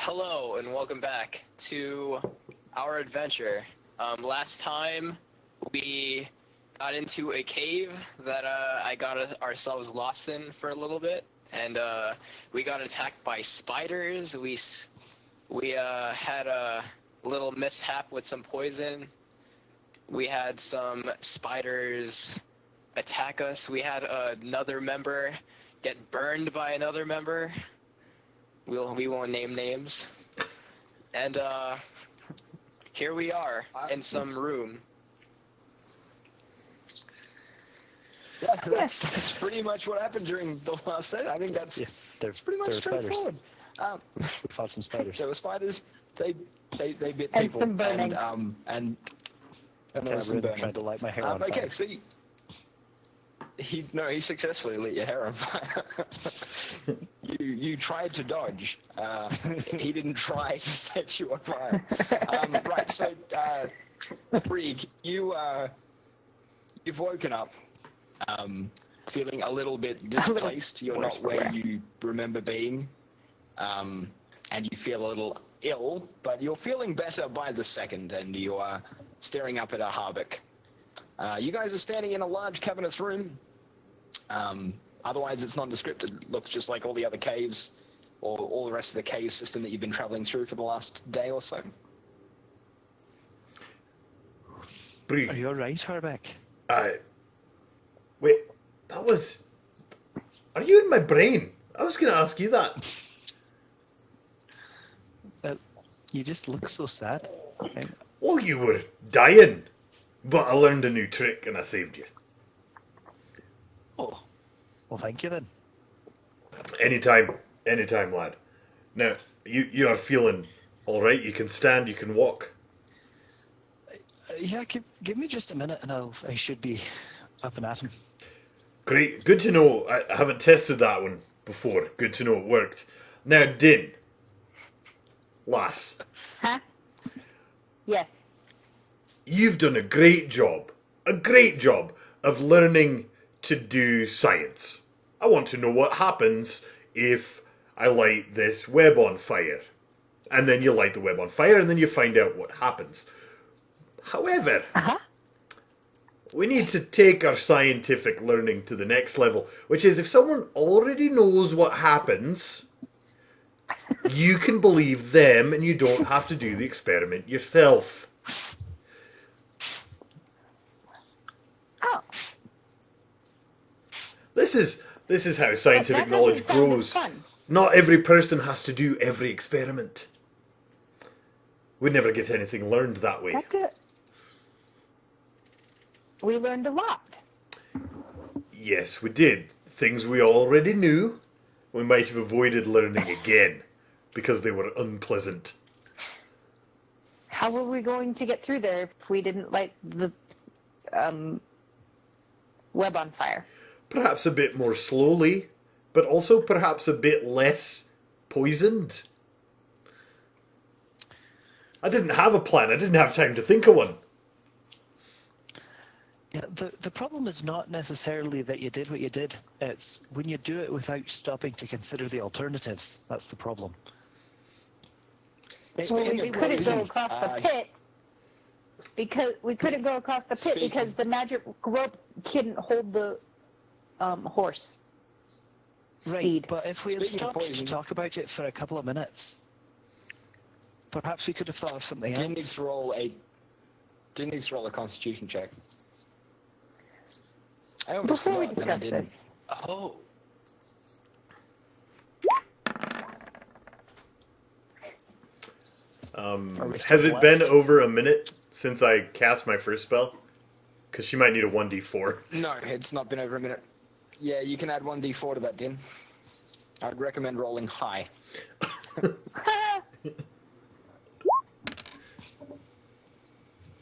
Hello and welcome back to our adventure. Last time we got into a cave that I got ourselves lost in for a little bit, and we got attacked by spiders. We had a little mishap with some poison. We had some spiders attack us. We had another member get burned by another member. We won't name names. And here we are in some room. Yeah, that's pretty much what happened during the last set. I think that's pretty much straightforward. We fought some spiders. There were spiders. They bit And people. some burning. And I was some burning. trying to light my hair on fire. Okay, so he successfully lit your hair on fire. You tried to dodge. He didn't try to set you on fire. Right, so Brig, you've woken up, feeling a little bit displaced. You're not where you remember being, and you feel a little ill, but you're feeling better by the second, and you are staring up at a Harbeck. You guys are standing in a large cavernous room. Otherwise, it's nondescript. It looks just like all the other caves, or all the rest of the cave system that you've been traveling through for the last day or so. Are you alright, Harbeck? Wait, that was... Are you in my brain? I was going to ask you that. You just look so sad. Well, you were dying, but I learned a new trick and I saved you. Oh, well, thank you then. Anytime, lad. Now, you are feeling all right. You can stand, you can walk. Yeah, give me just a minute and I should be up and at him. Great, good to know. I haven't tested that one before. Good to know it worked. Now, Din. Lass. Huh? Yes. You've done a great job of learning to do science. I want to know what happens if I light this web on fire. And then you light the web on fire and then you find out what happens. However, we need to take our scientific learning to the next level, which is if someone already knows what happens, you can believe them and you don't have to do the experiment yourself. Oh. This is how scientific knowledge grows. Fun. Not every person has to do every experiment. We'd never get anything learned that way. We learned a lot. Yes, we did. Things we already knew, we might have avoided learning again, because they were unpleasant. How were we going to get through there if we didn't light the web on fire? Perhaps a bit more slowly, but also perhaps a bit less poisoned. I didn't have a plan. I didn't have time to think of one. Yeah, the problem is not necessarily that you did what you did. It's when you do it without stopping to consider the alternatives. That's the problem. So we couldn't go across the pit because the magic rope couldn't hold the horse. Right, Steed. but if we had stopped to talk about it for a couple of minutes, perhaps we could have thought of something else. Din needs to roll a Constitution check. I almost Before we forgot, and I discuss didn't. this, Oh. Has it been over a minute since I cast my first spell? Because she might need a 1d4. No, it's not been over a minute. Yeah, you can add 1d4 to that, Din. I'd recommend rolling high. Well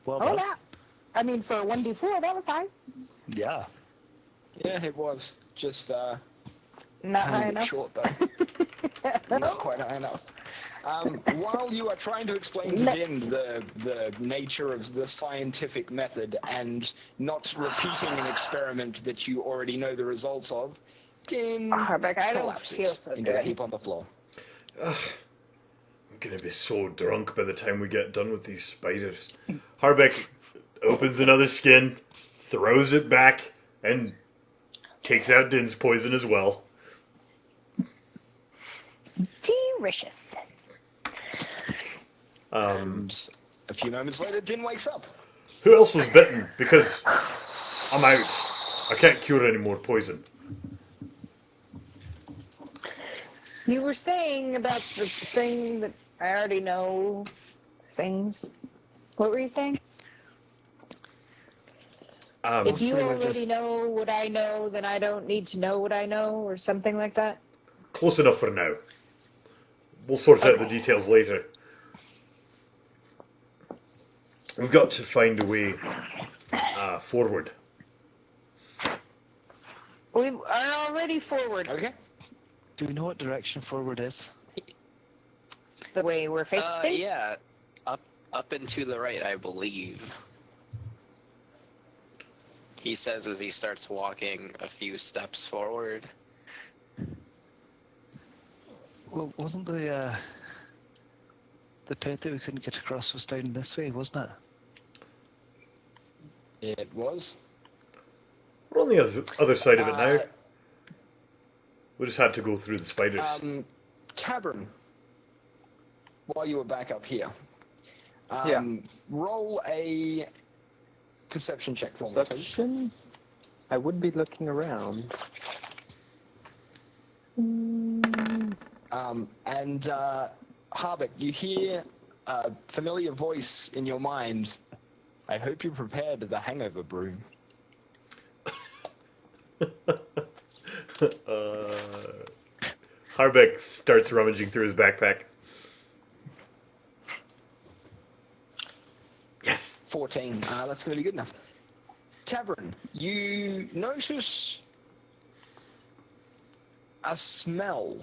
oh done. yeah. I mean, for a 1d4, that was high. Yeah. Yeah, it was. Just Not a high bit enough. short, though. Not quite high enough. While you are trying to explain to Din the nature of the scientific method and not repeating an experiment that you already know the results of, Din Rebecca, I don't collapses feel so into a good. heap on the floor. I'm going to be so drunk by the time we get done with these spiders. Harbeck opens another skin, throws it back, and takes out Din's poison as well. Delicious. And a few moments later, Din wakes up. Who else was bitten? Because I'm out. I can't cure any more poison. You were saying about the thing that I already know things. What were you saying? If you already know what I know, then I don't need to know what I know, or something like that? Close enough for now. We'll sort out the details later. We've got to find a way forward. We are already forward. Okay. Do we know what direction forward is? The way we're facing? Yeah, up and to the right, I believe. He says as he starts walking a few steps forward. Well, wasn't the pit that we couldn't get across was down this way, wasn't it? It was. We're on the other side of it now. We just had to go through the spiders. Tavern. While you were back up here. Roll a perception check for me, please. Perception? I would be looking around. Harbeck, you hear a familiar voice in your mind. I hope you prepared the hangover broom. Harbeck starts rummaging through his backpack. Yes! 14. That's going to be good enough. Tavern, you notice a smell.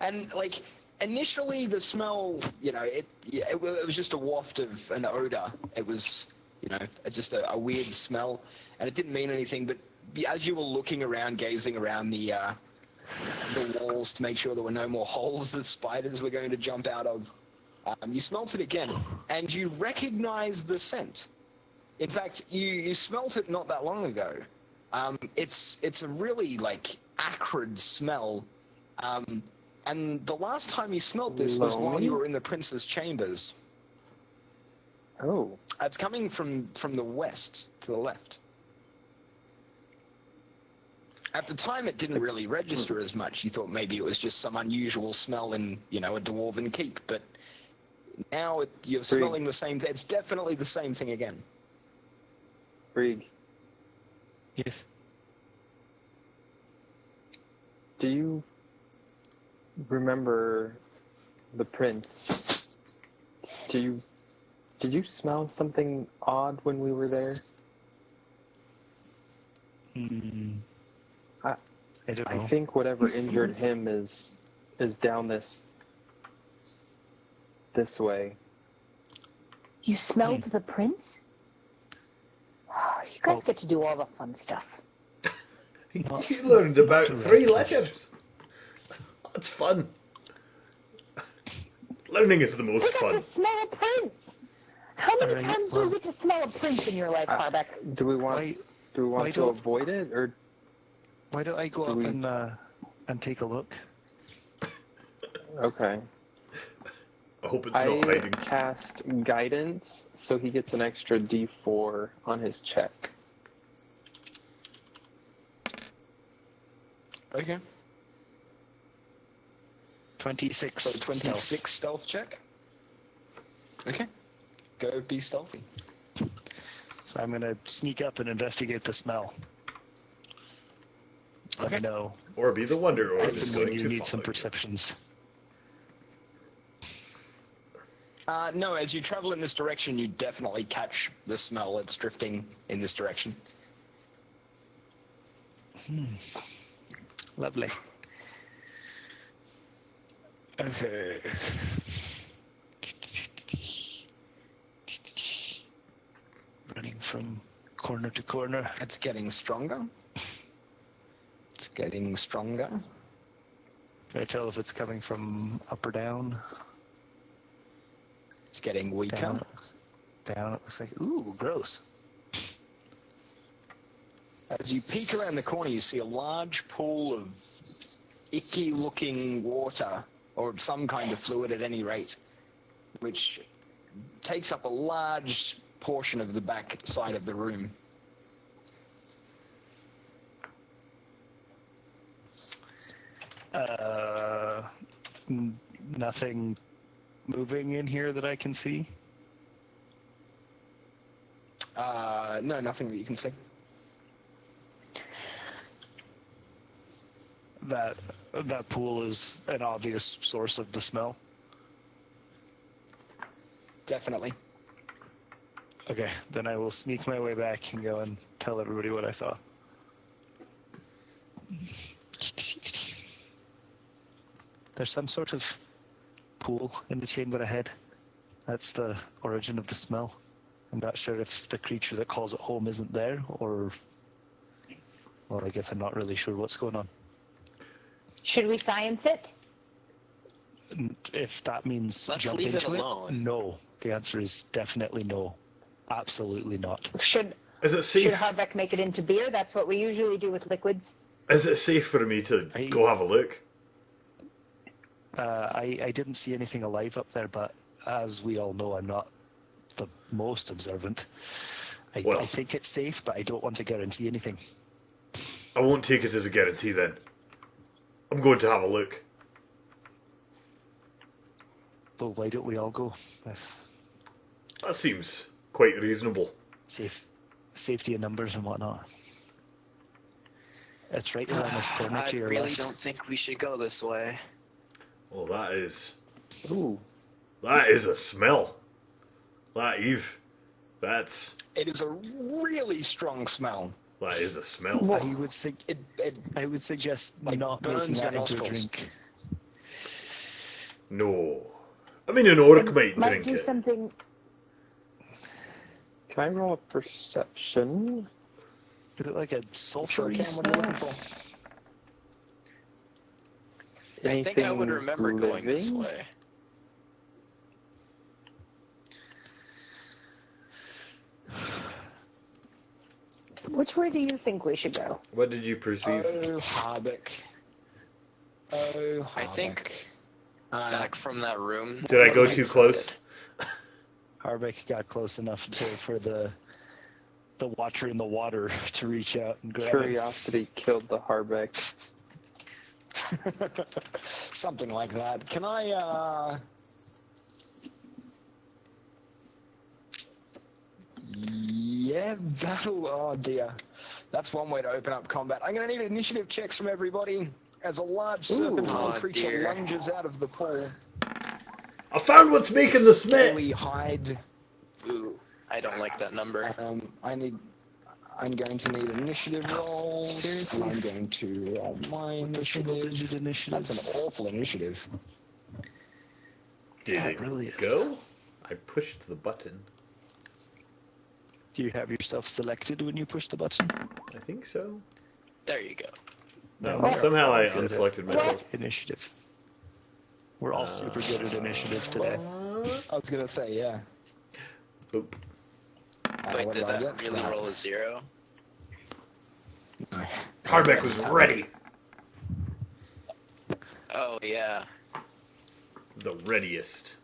And, like, initially the smell, you know, it was just a waft of an odor. It was, you know, just a weird smell. And it didn't mean anything, but as you were looking around, gazing around the walls to make sure there were no more holes that spiders were going to jump out of, you smelt it again, and you recognize the scent. In fact, you smelt it not that long ago. It's a really, like, acrid smell. And the last time you smelt this was while you were in the prince's chambers. Oh. It's coming from the west to the left. At the time, it didn't really register as much. You thought maybe it was just some unusual smell in, you know, a dwarven keep. But now you're smelling the same thing. It's definitely the same thing again. Brig, Yes. do you remember the prince? Did you smell something odd when we were there? I don't know. I think whatever injured him is down this way. You smelled the prince? Oh, you guys get to do all the fun stuff. You learned about 3 letters. That's fun. Learning is the most We got fun. to smell a prince. How many Alright, times do you get to smell a prince in your life, Harbeck? Do we want why to don't- avoid it, or Why don't I go up and take a look? okay? I hope it's I not hiding. cast guidance, so he gets an extra D4 on his check. Okay. 26. So 26 stealth check. Okay. Go be stealthy. So I'm going to sneak up and investigate the smell. Let me know Or be the Wonder Orb is if going you to need follow some you. perceptions. No, as you travel in this direction, you definitely catch the smell that's drifting in this direction. Lovely. Okay. Running from corner to corner. It's getting stronger. It's getting stronger. Can I tell if it's coming from up or down? It's getting weaker. Down, it looks like, ooh, gross. As you peek around the corner, you see a large pool of icky-looking water, or some kind of fluid at any rate, which takes up a large portion of the back side of the room. Nothing moving in here that I can see? No, nothing that you can see. That pool is an obvious source of the smell? Definitely. Okay, then I will sneak my way back and go and tell everybody what I saw. There's some sort of pool in the chamber ahead. That's the origin of the smell. I'm not sure if the creature that calls it home isn't there, or... Well, I guess I'm not really sure what's going on. Should we science it? If that means Let's jump leave it into alone. No. The answer is definitely no. Absolutely not. Should Is it safe? Harbeck make it into beer? That's what we usually do with liquids. Is it safe for me to go have a look? I didn't see anything alive up there, but as we all know, I'm not the most observant. I think it's safe, but I don't want to guarantee anything. I won't take it as a guarantee then. I'm going to have a look. Well, why don't we all go? That seems quite reasonable. Safety in numbers and whatnot. It's right around this corner I to your really left. don't think we should go this way. Well, that is Ooh. a smell. That's It is a really strong smell. that is a smell. I would suggest Like, not burns making that your into a nostrils. drink. No, I mean an orc might Might drink do it. something. Can I roll a perception? Is it like a Sure sulfury can, what are you smell? looking for? I think I would Anything remember going this living? way. Which way do you think we should go? What did you perceive? Oh, Harbeck. Oh, Harbeck. I think back from that room. Did I go might too send close? it. Harbeck got close enough for the watcher in the water to reach out and grab it. Curiosity killed the Harbeck. Something like that. Can I, Yeah, oh dear. That's one way to open up combat. I'm going to need initiative checks from everybody as a large serpentine Oh, creature dear. lunges out of the pool. I found what's making the smell. Fully hide. Ooh, I don't like that number. I'm going to need initiative rolls. Seriously? And I'm going to roll my The single-digit initiative. initiatives. That's an awful initiative. Did Yeah, it it really is. go? I pushed the button. Do you have yourself selected when you push the button? I think so. There you go. No, Oh. somehow I Good at unselected myself. Initiative. We're all super good at initiative today. I was going to say, yeah. Boop. Wait, what did I that get? really No. roll a 0? No. Harbeck was ready. Oh, yeah. The readiest.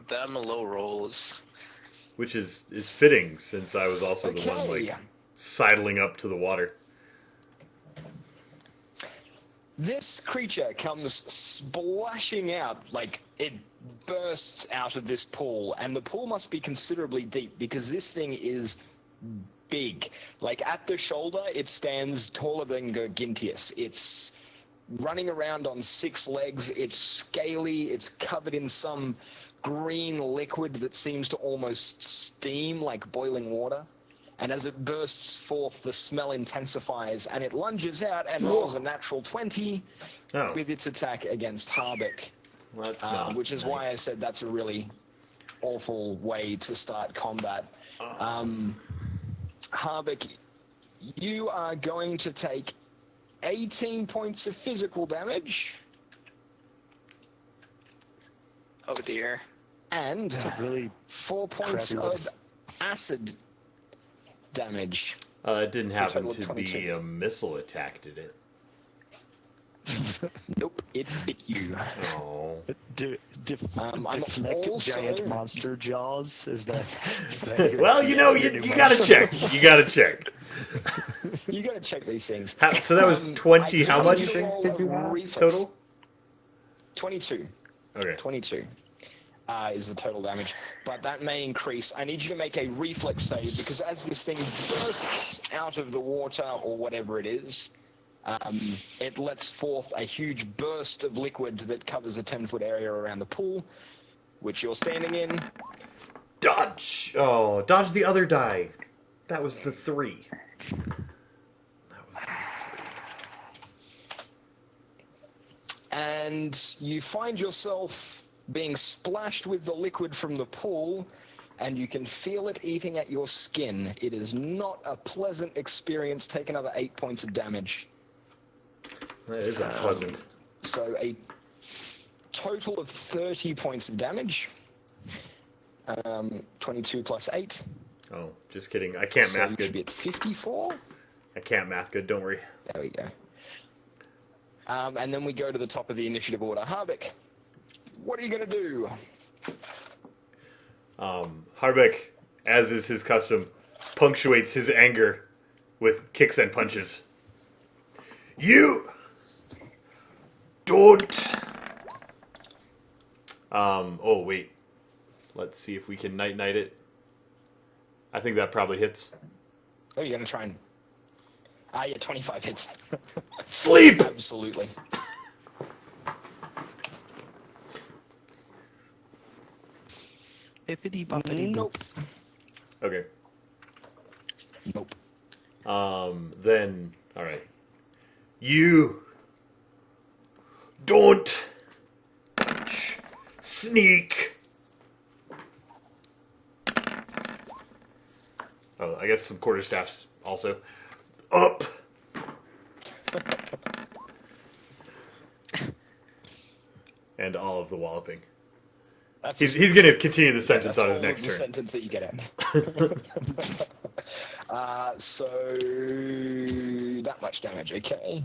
Them low rolls. Which is fitting since I was also the one Okay. like sidling up to the water. This creature comes splashing out, like it bursts out of this pool, and the pool must be considerably deep because this thing is big. Like at the shoulder, it stands taller than Gargintius. It's running around on 6 legs. It's scaly. It's covered in some green liquid that seems to almost steam like boiling water. And as it bursts forth, the smell intensifies, and it lunges out and rolls a natural 20 Oh, with its attack against Harbeck, well, that's not which is why I nice. said that's a really awful way to start combat. Harbeck, you are going to take 18 points of physical damage. dear. And It's a really 4 points crappy of little- acid damage. It didn't For a happen total of to be 22. a missile attack, did it? Nope, it bit you. Oh. I'm Deflect also- giant monster jaws. Is that Well, you know, you gotta check. You gotta check. You gotta check these things. So that was 20, I how need much you to roll did you a have reflex. total? 22. Okay. 22 is the total damage. But that may increase. I need you to make a reflex save, because as this thing bursts out of the water, or whatever it is, it lets forth a huge burst of liquid that covers a 10-foot area around the pool, which you're standing in. Dodge! Oh, dodge the other die. That was the 3. And you find yourself being splashed with the liquid from the pool, and you can feel it eating at your skin. It is not a pleasant experience. Take another 8 points of damage. That is unpleasant. So a total of 30 points of damage. 22 plus 8. Oh, just kidding. I can't So math you should be good. at 54. I can't math good, don't worry. There we go. And then we go to the top of the initiative order. Harbeck, what are you going to do? Harbeck, as is his custom, punctuates his anger with kicks and punches. You don't. Oh wait, let's see if we can night it. I think that probably hits. Oh, you're going to try and... yeah, 25 hits. Sleep. Absolutely. Bippity boppity Nope. Okay. Nope. Then all right. You don't sneak. Oh, I guess some quarterstaffs also. Up. And all of the walloping. That's He's going to continue the sentence that's on his all next of the turn. sentence that you get at. So that much damage, okay.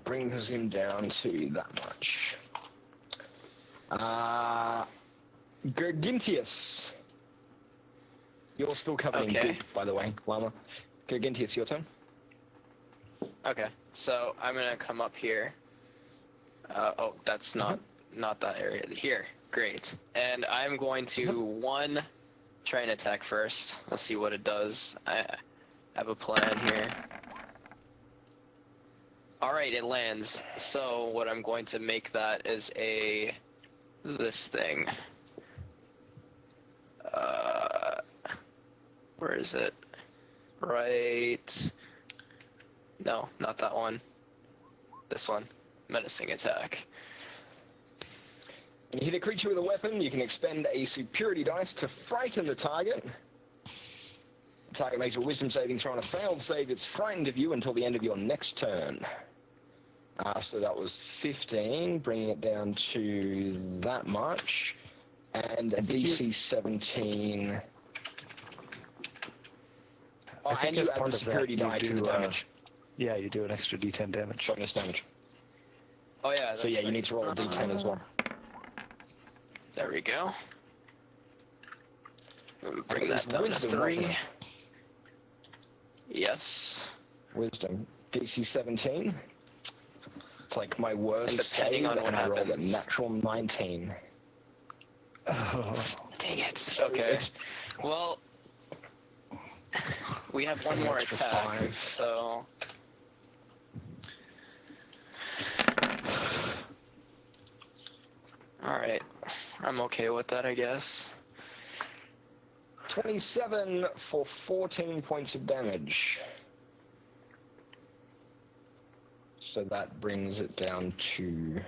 Brings him down to that much. Gergintius. You're still covered in Okay. goop, by the way, Llama. Gergintius, your turn. Okay, so I'm gonna come up here. Oh, that's not that area. Here, great. And I'm going to try and attack first. Let's see what it does. I have a plan here. All right, it lands. So what I'm going to make that is this thing. Where is it? Right. No, not that one. This one. Menacing attack. When you hit a creature with a weapon, you can expend a superiority dice to frighten the target. The target makes a wisdom saving throw on a failed save. It's frightened of you until the end of your next turn. So that was 15, bringing it down to that much. And a DC 17. Oh, think and you as add part the of that, superiority you die to the do, damage. Yeah, you do an extra d10 damage. Bonus damage. Oh yeah. So yeah, you need to roll a d10 as well. There we go. And Bring it was that down to wisdom, 3. wasn't it? Yes. Wisdom. DC 17. It's like my worst And depending save, on what and I rolled a happens. natural 19. Oh, Dang it. Okay. Well, we have one more Extra attack, 5. so... Alright. I'm okay with that, I guess. 27 for 14 points of damage. So that brings it down to...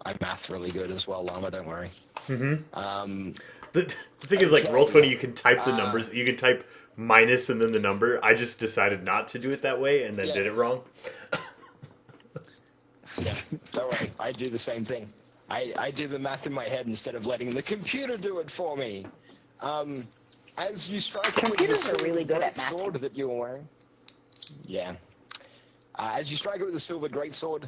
I math really good as well, Llama, don't worry. Mm-hmm. The thing is, like, Roll20, you can type the numbers. You can type minus and then the number. I just decided not to do it that way and then Yeah. did it wrong. Yeah, don't worry. I do the same thing. I do the math in my head instead of letting the computer do it for me. As you strike it with the Computers are really good at silver sword mathing. that you're wearing. Yeah. As you strike it with the silver greatsword,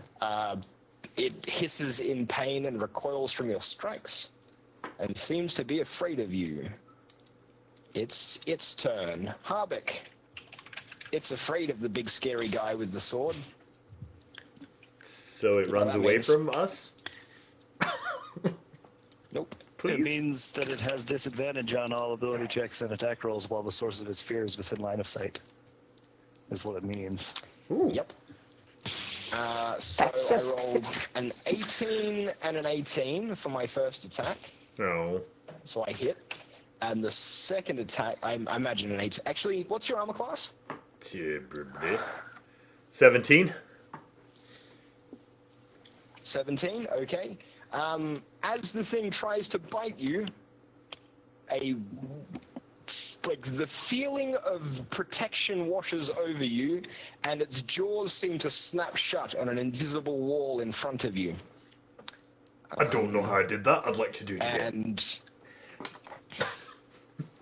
it hisses in pain and recoils from your strikes, and seems to be afraid of you. It's its turn. Harbeck. It's afraid of the big scary guy with the sword. So it runs that away means? from us? Nope. Please? It means that it has disadvantage on all ability checks and attack rolls while the source of its fear is within line of sight. Is what it means. Ooh. Yep. So That's so I rolled specific. an 18 and an 18 for my first attack. No. So I hit. And the second attack, I imagine an 8. Actually, what's your armor class? 17? 17, okay. As the thing tries to bite you, the feeling of protection washes over you, and its jaws seem to snap shut on an invisible wall in front of you. I don't know how I did that. I'd like to do it again.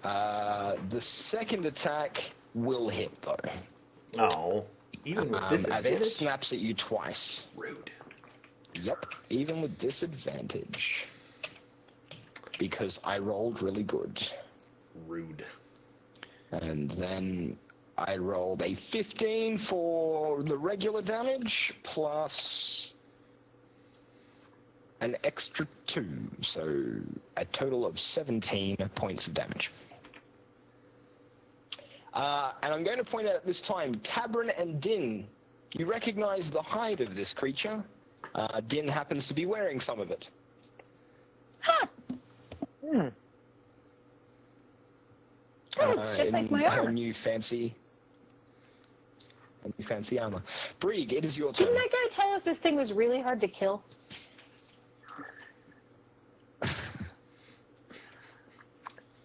And the second attack will hit, though. Oh. Even with As it disadvantage? snaps at you twice. Rude. Yep, even with disadvantage. Because I rolled really good. Rude. And then I rolled a 15 for the regular damage, plus an extra 2. So a total of 17 points of damage. And I'm going to point out at this time, Tabrin and Din, you recognize the hide of this creature. Din happens to be wearing some of it. Huh. Oh, it's just like my Her armor. new fancy armor. Brieg, it is your turn. Didn't that guy tell us this thing was really hard to kill?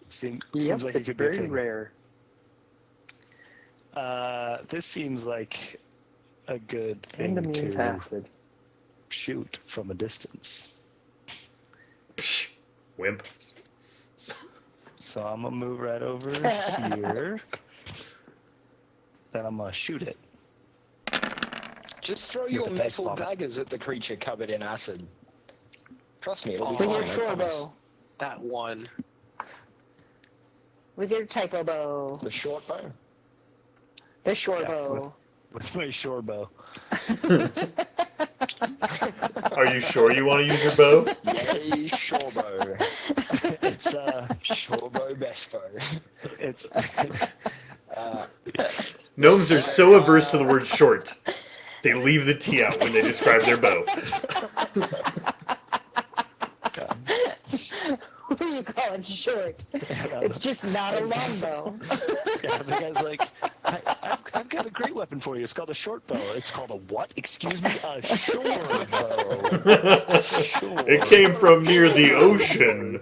Seems Yep, like it it's could be a very thing. rare. This seems like a good And thing immune to to acid. shoot from a distance. Psh, wimp. So I'm gonna move right over here. Then I'm gonna shoot it. Just throw With your the base metal vomit. daggers at the creature covered in acid. Trust me, it'll be Oh, With fine. your I short promise. bow. That one. With your typo bow. The short bow? The short Yeah, bow. With my short bow. Are you sure you want to use your bow? Yay, short bow. It's Short bow, best bow. it's Gnomes are so averse to the word short. They leave the T out when they describe their bow. What do you call it? Short. It's just not a long bow. yeah, the guy's like, I've got a great weapon for you. It's called a short bow. It's called a what? Excuse me? A short bow. Sure. It came from near the ocean.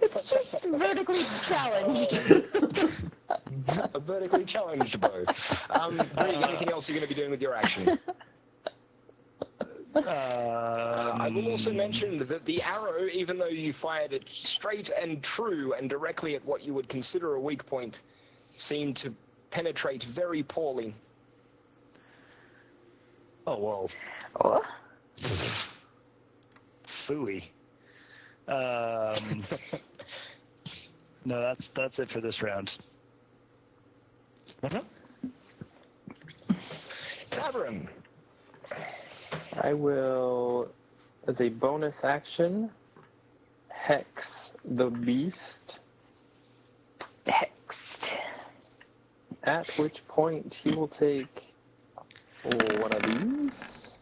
It's just vertically challenged. A vertically challenged bow. Brieg, anything else you're going to be doing with your action? I will also mention that the arrow, even though you fired it straight and true and directly at what you would consider a weak point, seemed to penetrate very poorly. Oh, well. Oh. Phooey. No, that's it for this round. Tabrin. I will, as a bonus action, hex the beast, Hexed. at which point he will take one of these.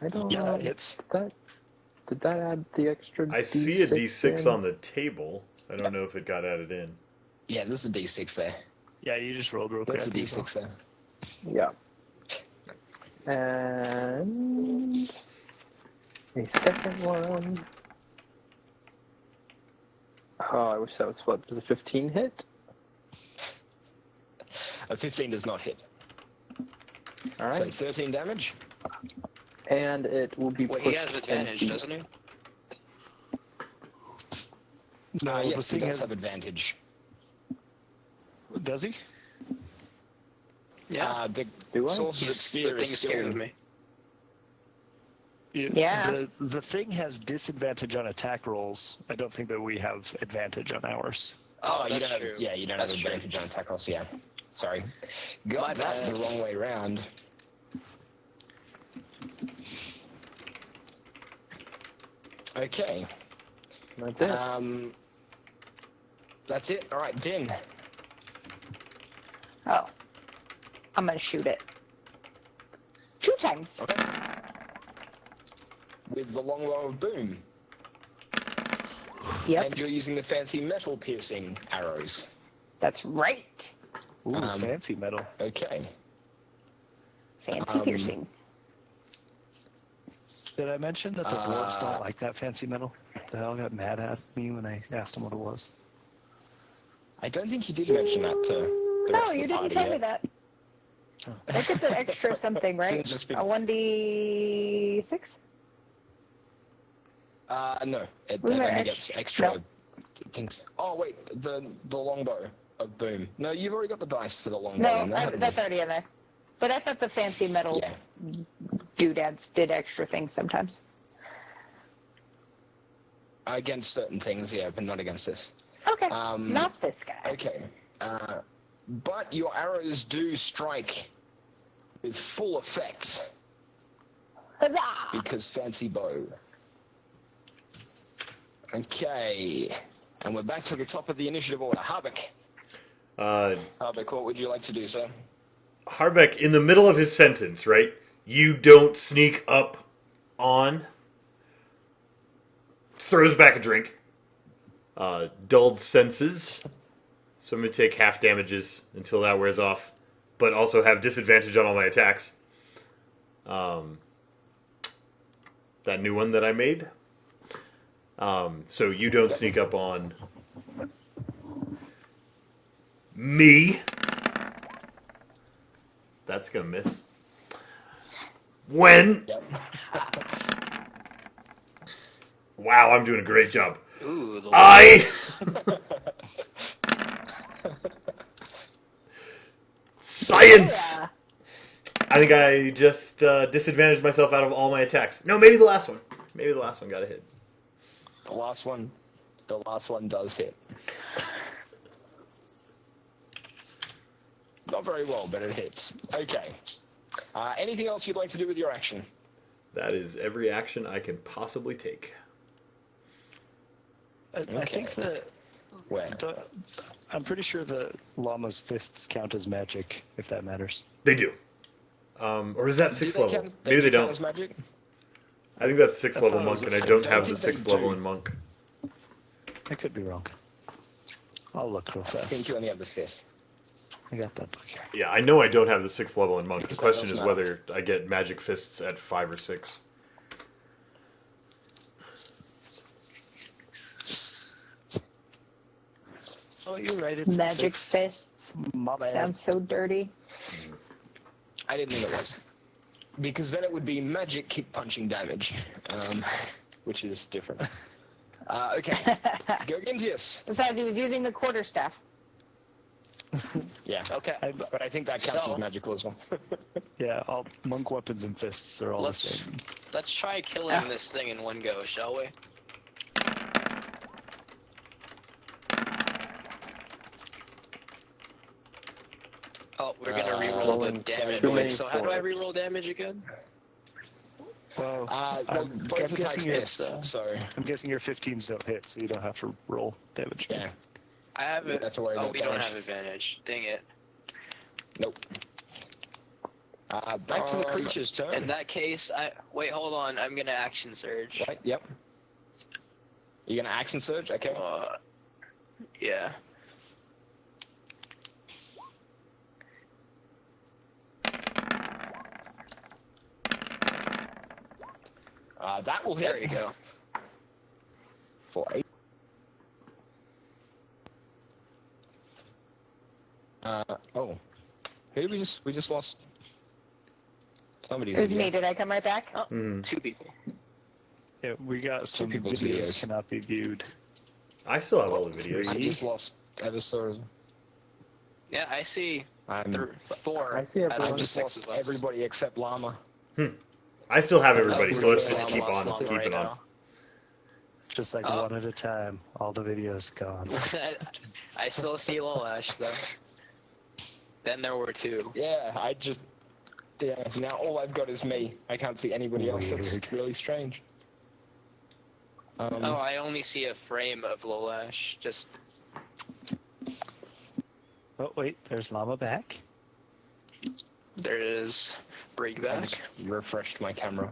I don't Yeah, know. that hits. Did that add the extra I see a D6 in? on the table. I don't know if it got added in. Yeah, there's a D6 there. Yeah, you just rolled real There's a crappy, D6 there. Yeah. And a second one. Oh, I wish that was what? Does a 15 hit? A 15 does not hit. All right. So 13 damage. And it will be Wait, pushed he has 10 advantage, feet. doesn't he? No, Yes, the he thing does has. have advantage. Does he? Yeah. The Do I? Sorcerer's The Sphere thing is is scared of still... me. Yeah. The thing has disadvantage on attack rolls. I don't think that we have advantage on ours. Oh, you that's don't true. have, yeah, you don't That's have true. advantage on attack rolls, yeah. Sorry. My Got that bad. the wrong way round. Okay. That's it. That's it. All right, Din. Oh. I'm gonna shoot it. 2 times. Okay. With the longbow of boom. Yep. And you're using the fancy metal piercing arrows. That's right. Ooh, Um, fancy metal. Okay. Fancy Um, piercing. Did I mention that the dwarves don't like that fancy metal? The hell got mad at me when I asked him what it was. I don't think you did mention that to the No, rest of you the didn't party tell yet. me that. That gets an extra something, right? Didn't just be- A 1d6? No. It Wasn't there only gets extra No. things. Oh, wait. The longbow of boom. No, you've already got the dice for the longbow. No, in there, haven't that's you? already in there. But I thought the fancy metal Yeah. doodads did extra things sometimes. Against certain things, yeah, but not against this. Okay, Um, not this guy. Okay. But your arrows do strike with full effect Huzzah! because fancy bow. Okay. And we're back to the top of the initiative order. Harbeck. Harbeck, what would you like to do, sir? Harbeck, in the middle of his sentence, right? You don't sneak up on. Throws back a drink. Dulled senses. So I'm going to take half damages until that wears off. But also have disadvantage on all my attacks. That new one that I made. So you don't sneak up on me. That's going to miss. When... Yep. Wow, I'm doing a great job. Ooh, the Science! Yeah. I think I just disadvantaged myself out of all my attacks. No, maybe the last one. Maybe the last one got a hit. The last one does hit. Not very well, but it hits. Okay. Anything else you'd like to do with your action? That is every action I can possibly take. I think that Where? I'm pretty sure the llama's fists count as magic, if that matters. They do. Or is that 6th Do they level? count- Maybe they count don't. as magic? I think that's 6th I level thought it was monk, a and I fifth. don't I have don't the think 6th they level do. in monk. I could be wrong. I'll look real I think fast. you only have the 5th. I got that book here. Yeah, I know I don't have the 6th level in monk. The Because that question is doesn't whether I get magic fists at 5 or 6. Oh, you're right. It's Magic six. fists. My bad. Sounds so dirty. I didn't think it was. Because then it would be magic kick punching damage, which is different. Okay. Go Gintius. Besides, he was using the quarterstaff. Yeah. Okay. But I think that counts So- as magical as well. Yeah, all monk weapons and fists are all the same. Let's try killing this thing in one go, shall we? Oh, we're gonna reroll the rolling damage. too Wait, many so how do I fours. reroll damage again? Well, Well, I'm both attacks guessing your- missed, so I'm guessing your 15s don't hit, so you don't have to roll damage. yeah. I have You it. have to worry Oh, about we don't damage. have advantage. Dang it. Nope. Back to the creature's turn. In that case, wait. Hold on. I'm gonna action surge. Right, yep. You're gonna action surge? Okay. Yeah. That will hit. There you go. For 8. Oh. Who did we just lost? Somebody's It was video. me. Did I come right back? Oh, Mm. 2 people. Yeah, we got some people's videos videos. cannot be viewed. I still have all the I videos. just lost episode. Yeah, I see I'm 4 I see out everyone. of I've just 6 lost of us. everybody except Llama. I still have everybody, Oh, so let's we're just all keep lost on Llama keeping right on. now. Just like Oh. one at a time. All the videos gone. I still see Lolash though. Then there were 2. Yeah, now all I've got is me. I can't see anybody else. Weird. That's really strange. Oh, I only see a frame of Lolash. Just Oh wait, there's Llama back. there is Brig I back. just refreshed my camera.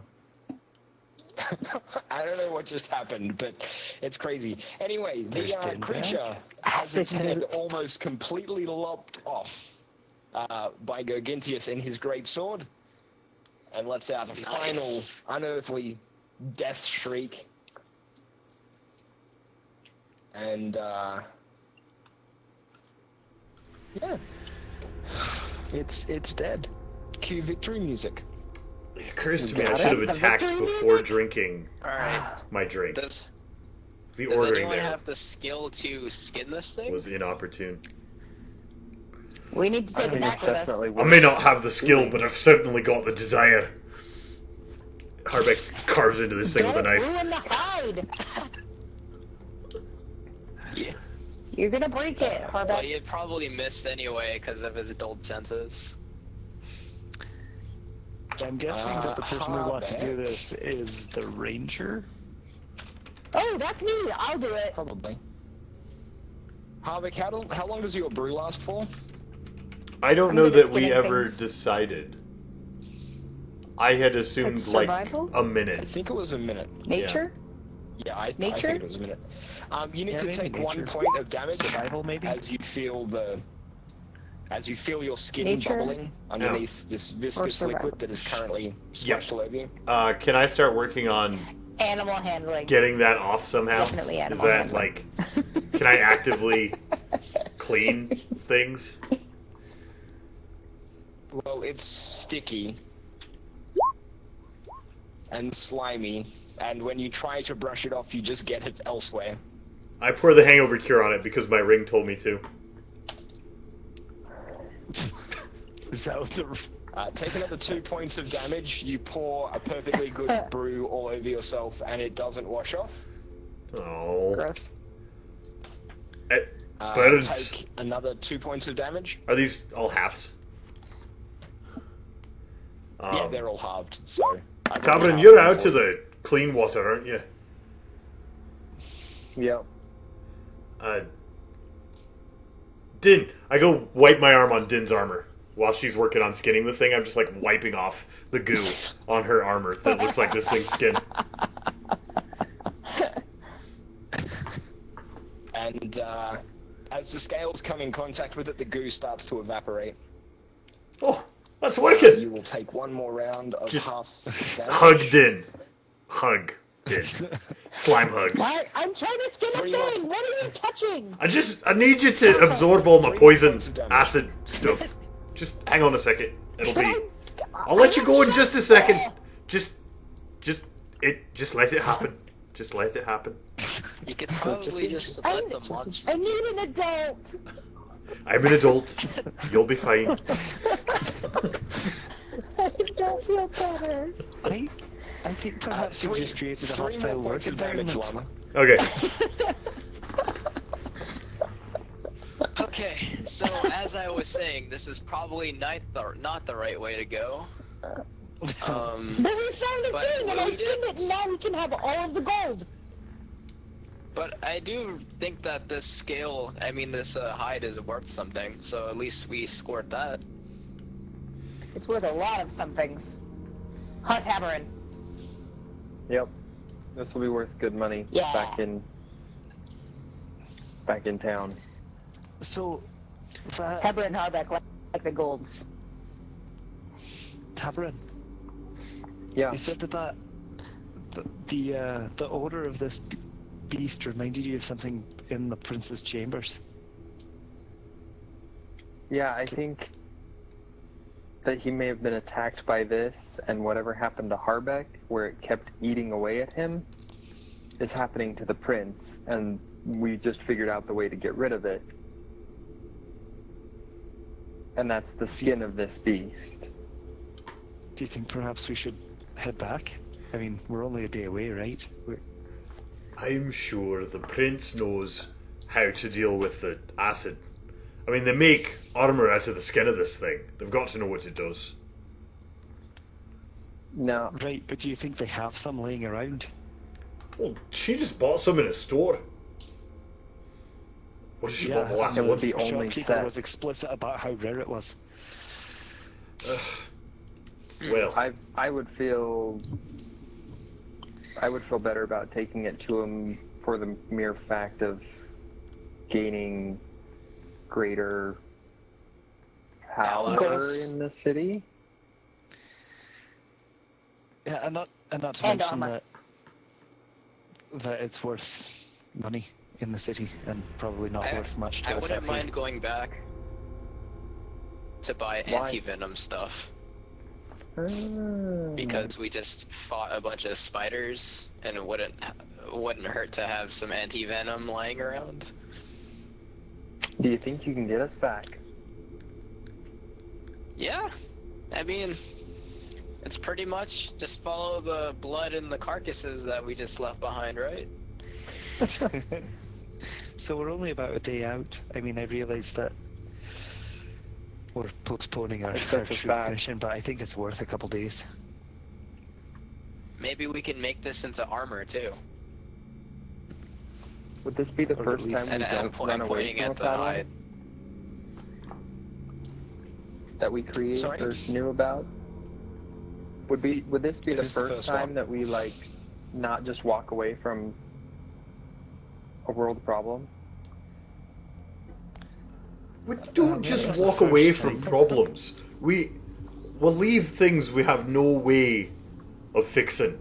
I don't know what just happened, but it's crazy. Anyway, There's the Din creature has its head almost completely lopped off by Gargintius in his great sword, and lets out a final Nice. unearthly death shriek. And yeah, it's dead. Cue victory music. It occurs to me I Got should have it? The attacked victory before music? drinking Alright. my drink. Does The does ordering anyone there have the skill to skin this thing? was inopportune. We need to I take it think back it's with definitely us. I may not have the skill, but I've certainly got the desire. Harbeck carves into this thing with a Don't knife. ruin the hide. Yeah. You're gonna break it, Well, Harbeck. you'd probably miss anyway because of his adult senses. I'm guessing that the person we want to do Harbeck. this is the ranger. Oh, that's me. I'll do it. Probably. Harvick, how long does your brew last for? I don't I'm know good at that we skinning ever things. decided. I had assumed That's like survival? a I minute. think it was a minute. Nature? Yeah, I Nature? think it was a minute. You need Yeah, to maybe take nature. 1 point of damage Survival, maybe? as you feel your skin Nature? bubbling underneath this viscous survival? liquid that is currently Yep. splashed all over you. Can I start working on Animal handling. getting that off somehow? Definitely Is animal that handling. like, can I actively clean things? Well, it's sticky and slimy, and when you try to brush it off, you just get it elsewhere. I pour the hangover cure on it because my ring told me to. Is that what the... Take another 2 points of damage. You pour a perfectly good brew all over yourself, and it doesn't wash off. Oh. Gross. But it's- Take another 2 points of damage. Are these all halves? Yeah, they're all halved. So. I've already Cameron, halved you're them out for to you. the clean water, aren't you? Yep. Din, I go wipe my arm on Din's armor while she's working on skinning the thing. I'm just like wiping off the goo on her armor that looks like this thing's skin. And as the scales come in contact with it, the goo starts to evaporate. Oh, that's working. You will take one more round of Just half damage. Hug Din. Hug Din. Slime hug. What? I'm trying to skin a Three more. thing. What are you touching? I need you to absorb all my poison points of damage. acid stuff. Just hang on a second. It'll Can be. I- I'll let you go in I'm just a shut- second. Just let it happen. Just let it happen. You could probably just let the monster. I need an adult. I'm an adult. You'll be fine. I don't feel better. I think perhaps you've just created a 3 hostile more work points of damage, environment. Llama. Okay. Okay, so as I was saying, this is probably not the right way to go. But we found a But thing and I we skinned did- it and now we can have all of the gold. But I do think that this scale, this hide is worth something, so at least we scored that. It's worth a lot of some things. Hot Tamarin. Yep. This will be worth good money. Yeah. Back in town. So, that... Pepper and Harbeck like the golds. Tabarin, Yeah. you said that the odor of this beast reminded you of something in the prince's chambers. Yeah, I think that he may have been attacked by this, and whatever happened to Harbeck, where it kept eating away at him, is happening to the prince, and we just figured out the way to get rid of it. And that's the skin of this beast. Do you think perhaps we should head back? I mean, we're only a day away, right? I'm sure the prince knows how to deal with the acid. I mean, they make armor out of the skin of this thing. They've got to know what it does. No. Right, but do you think they have some laying around? Well, she just bought some in a store. What did she bought the last it one? would be The only shopkeeper set. was explicit about how rare it was. Well, I would feel better about taking it to him for the mere fact of gaining greater power Allies. in the city. Yeah, and not to And mention armor. that it's worth money in the city and probably not worth much to I us wouldn't out here. mind going back to buy Why? anti-venom stuff. Because we just fought a bunch of spiders, and it wouldn't hurt to have some anti-venom lying around. Do you think you can get us back? Yeah, I mean, it's pretty much just follow the blood and the carcasses that we just left behind, right? So we're only about a day out. I mean, I realise that we're postponing our It's such a troop fact. mission, but I think it's worth a couple days. Maybe we can make this into armor too. Would this be the Or at first least- time we And I'm don't run away pointing from a at the problem hide. that we create Sorry? or knew about? Would this be It the is the first first time one. that we not just walk away from a world problem? we don't yeah, just that's the walk away first from time. problems. We'll leave things we have no way of fixing.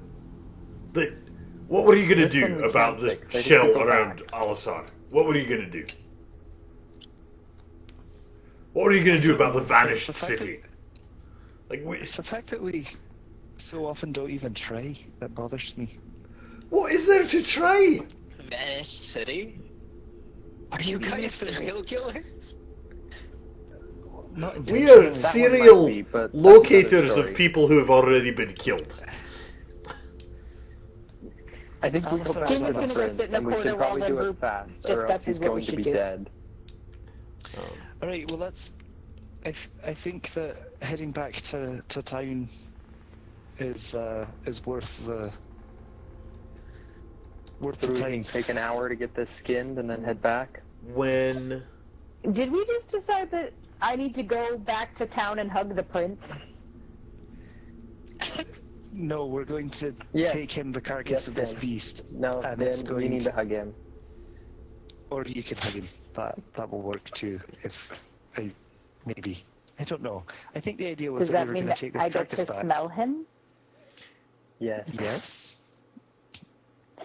What were you going to This one do we about can't the fix. I think shell we go around back. Alisar? What were you going to do? What were you going to do about the vanished It's the fact city? It's the fact that we so often don't even try that bothers me. What is there to try? Vanished city? Are you Even guys if there's- serial killers? Not We intentionally. are That one serial might be, but that's locators another of story. people who have already been killed. I think we go Also, back Jim to was the gonna go prince, sit in the and we corner should while probably the do it group fast, or else discusses he's what we going to should be do. dead. All right. Well, that's. I think that heading back to town is worth the So we can time. take an hour to get this skinned and then head back. When Did we just decide that I need to go back to town and hug the prince? No, we're going to Yes. take in the carcass Yes, of this Dan. beast, No, And then it's you going need to- to hug him. or you can hug him. That will work too. If maybe I don't know. I think the idea was Does that we that were mean going that to take this I get carcass to back. smell him? Yes. Yes.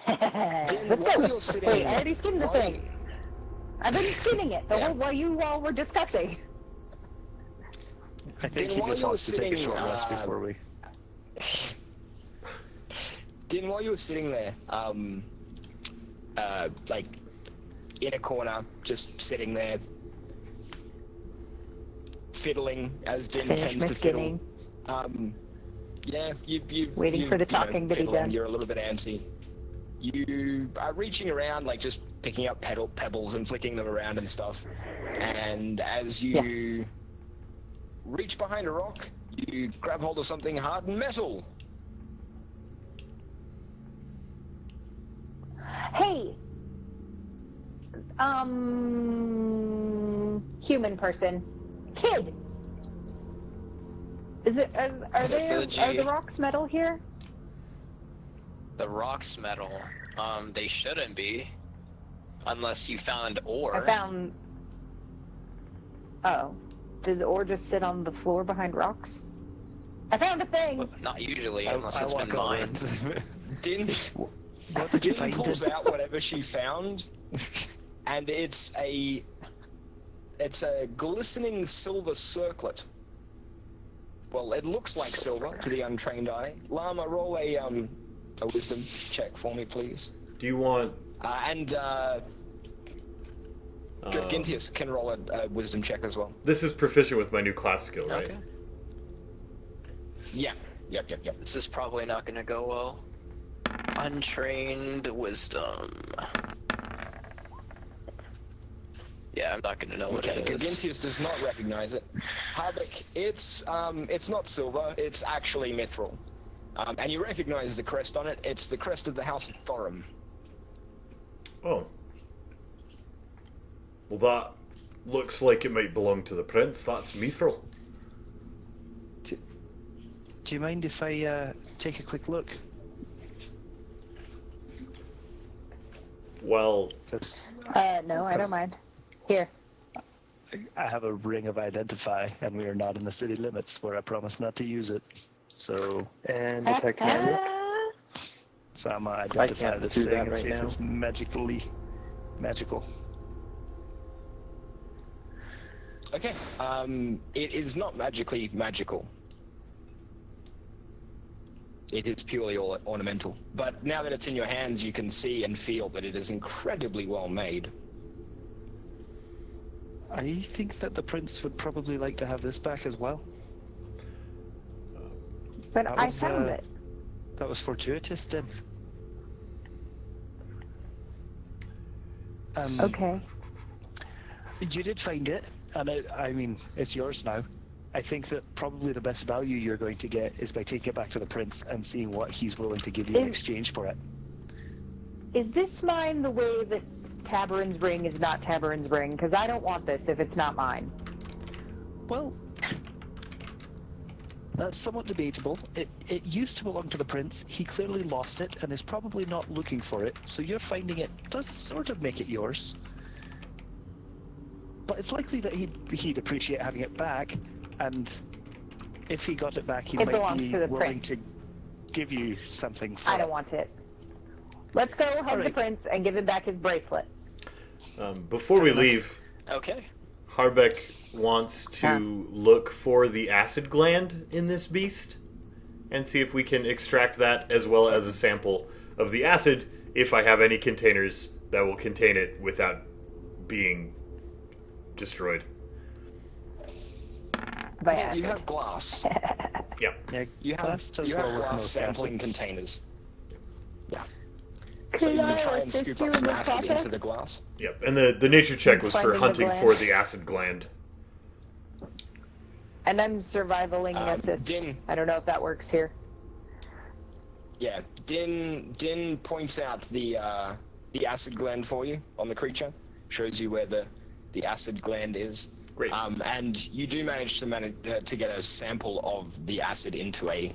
Let's while go. you're sitting- Wait, I already skinned the while thing. I've been skinning it the Yeah. whole while you all were discussing. I think Then he while just you were wants to take a sitting, short rest before we. Din, while you were sitting there, like in a corner, just sitting there, fiddling as Din Finish tends my to fiddle. skinning. Yeah, you Waiting for the talking to be fiddling, done. You're a little bit antsy. You are reaching around, like just picking up pebbles and flicking them around and stuff. And as you reach behind a rock, you grab hold of something hard and metal. Hey, human person, kid. Is it? Are the rocks metal here? The rocks metal. They shouldn't be. Unless you found ore. I found. Oh, does ore just sit on the floor behind rocks? I found a thing. Not usually, unless I it's been walk over mined. Din, What did you Din find? pulls out whatever she found, and it's a It's a glistening silver circlet. Well, it looks like silver to the untrained eye. Llama, roll a wisdom check for me, please. Do you want... Gintius can roll a wisdom check as well. This is proficient with my new class skill, right? Okay. Yeah. Yep. This is probably not gonna go well. Untrained wisdom. Yeah, I'm not gonna know what it is. Gintius does not recognize it. Harbeck, it's not silver, it's actually mithril. And you recognize the crest on it, it's the crest of the House of Thorum. Oh. Well, that looks like it might belong to the prince. That's mithril. Do you mind if I take a quick look? Well... No, I don't mind. Here. I have a ring of identify, and we are not in the city limits, where I promised not to use it. So... And detect magic. So I'm gonna identify can't this do thing that and right see if now. it's magical. Okay, it is not magically magical. It is purely ornamental. But now that it's in your hands, you can see and feel that it is incredibly well made. I think that the prince would probably like to have this back as well. But That I was, found it. That was fortuitous, then. Okay. You did find it, and I mean, it's yours now. I think that probably the best value you're going to get is by taking it back to the prince and seeing what he's willing to give you in exchange for it. Is this mine the way that Tabarin's ring is not Tabarin's ring? Because I don't want this if it's not mine. Well, that's somewhat debatable. It used to belong to the prince. He clearly lost it and is probably not looking for it, so you're finding it does sort of make it yours. But it's likely that he'd appreciate having it back, and if he got it back, he It might belongs be to the willing prince. to give you something for I it. don't want it. Let's go hug the Alright. prince and give him back his bracelet. Before we leave, Okay. Harbeck wants to look for the acid gland in this beast and see if we can extract that, as well as a sample of the acid, if I have any containers that will contain it without being destroyed. By You acid. have glass. Yeah. Yeah, You have, glass does you well have with glass most sampling acids. containers. Yeah. Could So you I try and assist scoop you up in some this acid process? into the glass. Yep. And the nature check was for Finding the hunting gland. for the acid gland. And I'm survivaling assist. Din. I don't know if that works here. Yeah, Din points out the acid gland for you on the creature, shows you where the acid gland is. Great. And you do manage to get a sample of the acid into a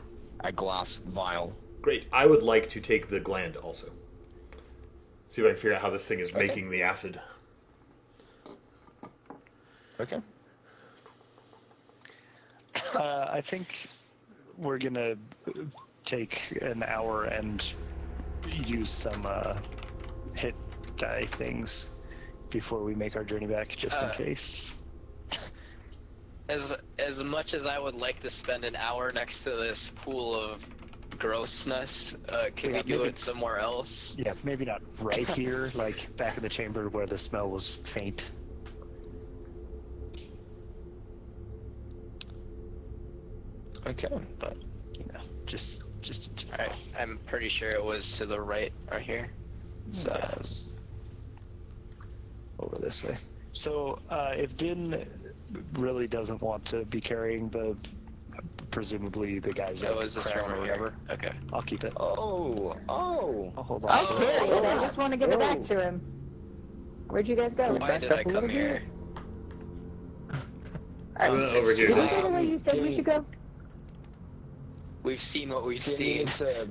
glass vial. Great. I would like to take the gland also. See if I can figure out how this thing is making the acid. Okay. I think we're gonna take an hour and use some hit die things before we make our journey back, just in case. As much as I would like to spend an hour next to this pool of grossness, can we do maybe- it somewhere else? Yeah, maybe not right here, like back in the chamber where the smell was faint. Okay. But you know, just Alright, I'm pretty sure it was to the right here. So, yes. Over this way. So if Din really doesn't want to be carrying the, presumably the guys that at was this Crown room or right here. whatever, Okay. I'll keep it. Oh. I'll hold on I'll to carry it. it. I just want to give it back to him. Where'd you guys go? Why did I come here? Over it's here. Did we too go the late. way you said we should go? We've seen what we've Din seen. needs to-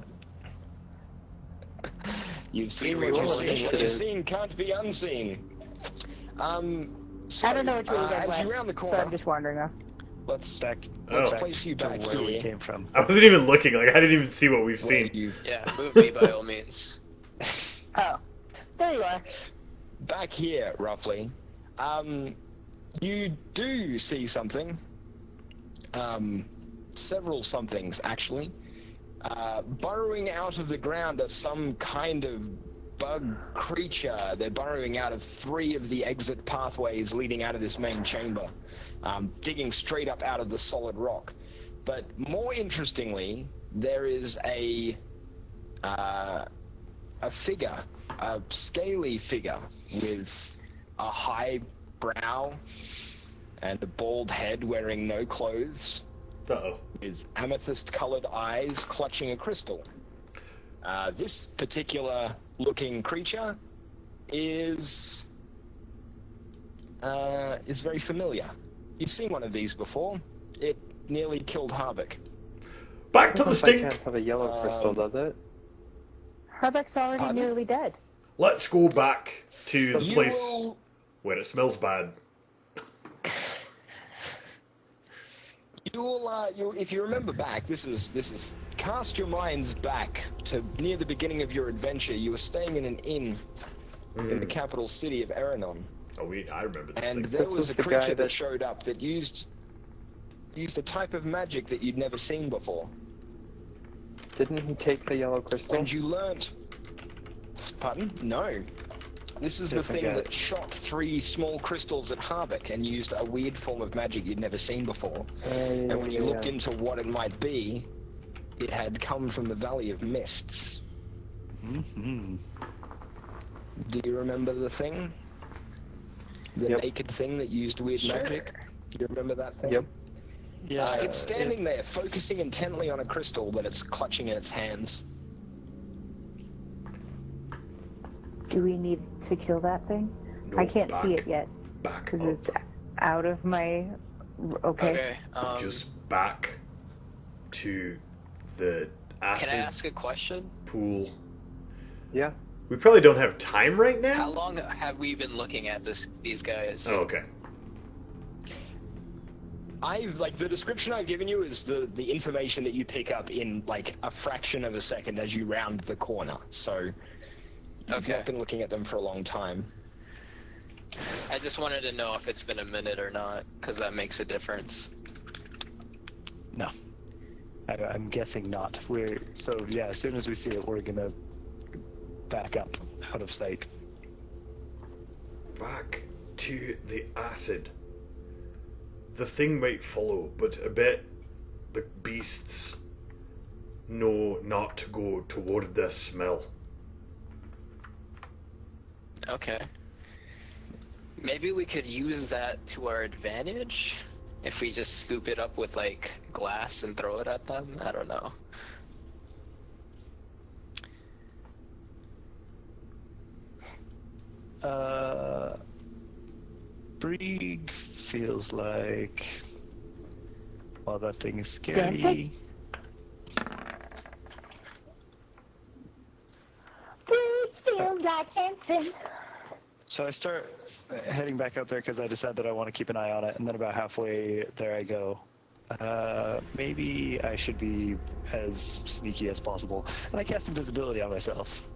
You've seen We what you've roll seen. What initiative. you've seen can't be unseen. So, I don't know which way you guys as went, you round the so corner, I'm just wandering off. let's Back, Oh. back place you to back where we here. came from. I wasn't even looking. Like, I didn't even see what we've where seen. you Yeah, move me by all means. Oh, there you are. back here roughly. You do see something. Several somethings, actually. Burrowing out of the ground are some kind of bug creature. They're burrowing out of 3 of the exit pathways leading out of this main chamber, digging straight up out of the solid rock. But more interestingly, there is a figure, a scaly figure with a high brow and a bald head, wearing no clothes, with amethyst-colored eyes, clutching a crystal. This particular looking creature is very familiar. You've seen one of these before. It nearly killed Harbeck. Back to the Doesn't by stink. chance have a yellow crystal, does it? Harbeck's already Pardon? nearly dead. Let's go back to the You place will- where it smells bad. You'll, if you remember back, this is cast your minds back to near the beginning of your adventure. You were staying in an inn in the capital city of Eranon, Oh, I remember this and thing. there This was was a the creature guy that that- showed up that used a type of magic that you'd never seen before. Didn't he take the yellow crystal? And you learnt... Pardon? No. This is the Different thing guy. that shot 3 small crystals at Harbeck and used a weird form of magic you'd never seen before. And when you looked into what it might be, it had come from the Valley of Mists. Mm-hmm. Do you remember the thing? The Yep. naked thing that used weird magic? Do you remember that thing? Yep. Yeah, It's standing there, focusing intently on a crystal that it's clutching in its hands. Do we need to kill that thing? No, I can't see back. it yet Back because up. it's out of my. Okay. Okay. Just back to the acid Can I ask a question? pool. Yeah. We probably don't have time right now. How long have we been looking at these guys? Oh, okay. The description I've given you is the information that you pick up in like a fraction of a second as you round the corner. So you've Okay. not been looking at them for a long time. I just wanted to know if it's been a minute or not, because that makes a difference. No. I'm guessing not. As soon as we see it, we're gonna back up out of sight. Back to the acid. The thing might follow, but I bet the beasts know not to go toward this smell. Okay. Maybe we could use that to our advantage? If we just scoop it up with, like, glass and throw it at them? I don't know. Brieg feels like... Well, that thing is scary. Dancing? Breathe feels like dancing. So I start heading back out there because I decide that I want to keep an eye on it, and then about halfway there I go. Maybe I should be as sneaky as possible. And I cast invisibility on myself.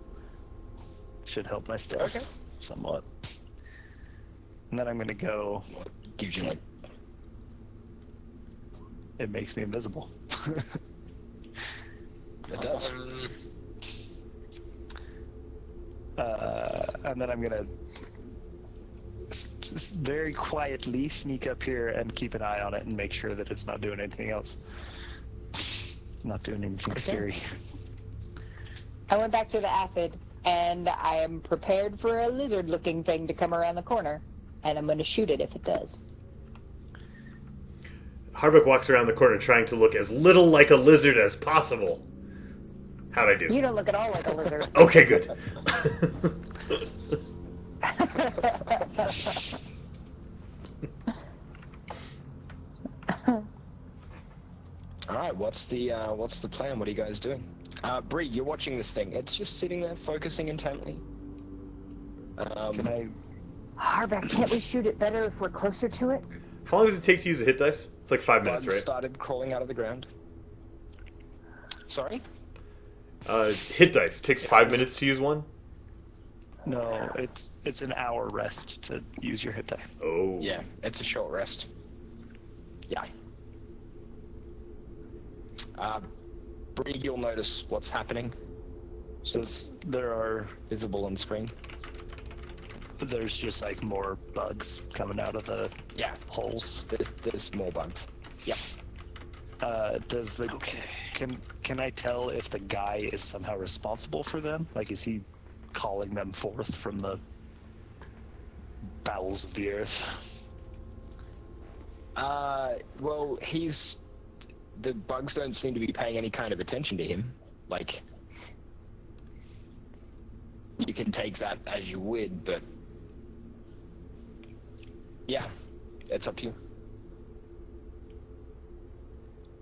Should help my stealth Okay. somewhat. And then I'm going to go... Gives you like It makes me invisible. it does. And then I'm going to very quietly sneak up here and keep an eye on it and make sure that it's not doing anything else. Not doing anything scary. I went back to the acid, and I am prepared for a lizard-looking thing to come around the corner, and I'm going to shoot it if it does. Harbeck walks around the corner trying to look as little like a lizard as possible. How'd I do? You don't look at all like a lizard. Okay, good. All right, what's the plan? What are you guys doing? Bree, you're watching this thing. It's just sitting there, focusing intently. Can I... Harbeck, can't we shoot it better if we're closer to it? How long does it take to use a hit dice? It's like 5 minutes, Bugs right? started crawling out of the ground. Sorry? Hit dice takes 5 minutes to use one. No, it's an hour rest to use your hit die. Oh. Yeah, it's a short rest. Yeah. Brig, you'll notice what's happening. So there are Visible on screen. there's just like more bugs coming out of the Yeah, holes. there's more bugs. Yep. Does the can I tell if the guy is somehow responsible for them? Like, is he calling them forth from the bowels of the earth? Well, the bugs don't seem to be paying any kind of attention to him. Like, you can take that as you would, but yeah, it's up to you.